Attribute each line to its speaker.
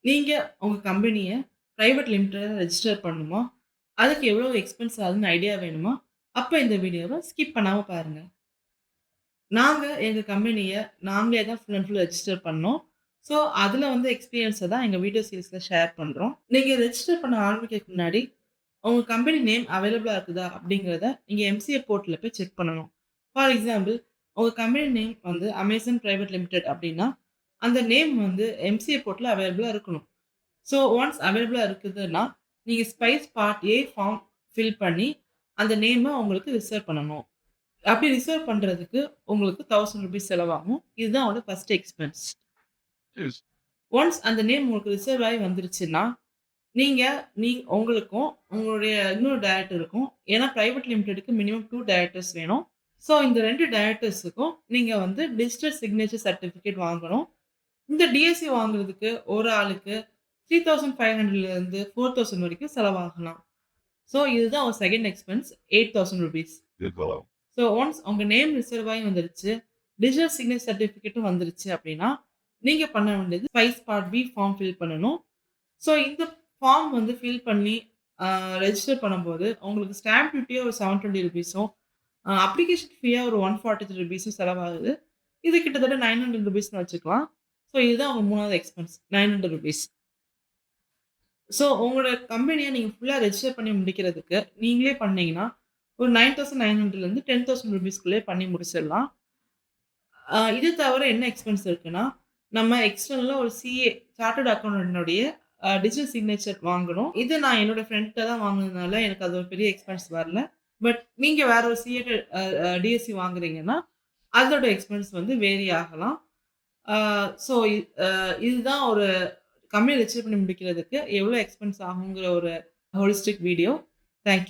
Speaker 1: நீங்க உங்க கம்பெனிய private லிமிட்டெட்ல register பண்ணணுமா? அதுக்கு எவ்வளவு எக்ஸ்பென்ஸ் ஆகுதுன்னு ஐடியா வேணுமா? அப்ப இந்த வீடியோவ ஸ்கிப் பண்ணாம பாருங்க. நாங்க எங்க கம்பெனிய நாங்களே தான் ஃபுல் அண்ட் ஃபுல் ரெஜிஸ்டர் பண்ணோம். ஸோ, அதுல வந்து எக்ஸ்பீரியன்ஸ தான் எங்க வீடியோ சீரிஸ்ல ஷேர் பண்றோம். நீங்க ரெஜிஸ்டர் பண்ண ஆரம்பிக்கிறதுக்கு முன்னாடி, உங்க கம்பெனி நேம் அவைலபிளா இருக்குதா? அப்படிங்கிறத நீங்க எம்சிஏ போர்ட்டல்ல போய் செக் பண்ணணும். ஃபார் எக்ஸாம்பிள், உங்க கம்பெனி நேம் வந்து அமேசான் பிரைவேட் லிமிடெட் அப்படின்னா, அந்த நேம் வந்து எம்சிஏ போர்ட்டல்ல அவைலபிளா இருக்கணும். ஸோ, ஒன்ஸ் அவைலபிளா இருக்குதுன்னா, நீங்க SPICe part A form fill பண்ணி, அந்த நேம உங்களுக்கு ரிசர்வ் பண்ணணும். அப்படி ரிசர்வ் பண்றதுக்கு உங்களுக்கு ₹1000 செலவாகும். இதுதான் உங்களோட ஃபர்ஸ்ட் எக்ஸ்பென்ஸ்.
Speaker 2: Yes.
Speaker 1: ஒன்ஸ் அந்த நேம் உங்களுக்கு ரிசர்வ் ஆயி வந்துருச்சுன்னா, நீங்க உங்களுக்கும் உங்களுடைய இன்னொரு டைரக்டருக்கும் ஏன்னா பிரைவேட் லிமிடெட்க்கு மினிமம் 2 டைரக்டர்ஸ் வேணும். ஸோ இந்த 2 டைரக்டர்ஸுக்கும் நீங்க வந்து டிஜிட்டல் சிக்னேச்சர் சர்டிஃபிகேட் வாங்கணும். இந்த டிஎஸ்சி வாங்குறதுக்கு ஒரு ஆளுக்கு 3500லிருந்து 4000 வரைக்கும் செலவாகலாம். ஸோ இதுதான் ஒரு second expense ₹8000.
Speaker 2: Well,
Speaker 1: so once உங்க நேம் ரிசர்வ் ஆயி வந்துருச்சு, டிஜிட்டல் சிக்னேச்சர் சர்டிஃபிகேட்டும் வந்துருச்சு அப்படின்னா, நீங்க பண்ண வேண்டியது SPICe part B form fill பண்ணணும். ஸோ இந்த ஃபார்ம் வந்து ஃபில் பண்ணி ரெஜிஸ்டர் பண்ணும்போது, உங்களுக்கு ஸ்டாம்ப் டியூட்டியே ஒரு ₹720ம், அப்ளிகேஷன் ஃபீயா ஒரு ₹143ம் செலவாகுது. இது கிட்டத்தட்ட ₹900ன்னு வச்சுக்கலாம். ஸோ இதுதான் உங்க 3வது எக்ஸ்பென்ஸ் ₹900. ஸோ உங்களோட கம்பெனிய நீங்க ஃபுல்லா ரெஜிஸ்டர் பண்ணி முடிக்கிறதுக்கு, நீங்களே பண்ணீங்கன்னா, ஒரு 9900லேருந்து ₹10,000க்குள்ளயே பண்ணி முடிச்சிடலாம். இது தவிர என்ன எக்ஸ்பென்ஸ் இருக்குன்னா, நம்ம எக்ஸ்டர்னலா ஒரு சிஏ சார்ட்டர்ட் அக்கவுண்டன்ட்டுடைய டிஜிட்டல் சிக்னேச்சர் வாங்கணும். இது நான் என்னோட ஃப்ரெண்ட்ட தான் வாங்குனதுனால, எனக்கு அது ஒரு பெரிய எக்ஸ்பென்ஸ் வரல. பட் நீங்க வேற ஒரு சிஏ டிஎஸ்சி வாங்குறீங்கன்னா, அதோட எக்ஸ்பென்ஸ் வந்து வேரி ஆகலாம். ஆ ஸோ இதுதான் ஒரு கம்பெனி ரெஜிஸ்டர் பண்ணி முடிக்கிறதுக்கு எவ்வளோ எக்ஸ்பென்ஸ் ஆகுங்கிற ஒரு ஹோலிஸ்டிக் வீடியோ. Thank you.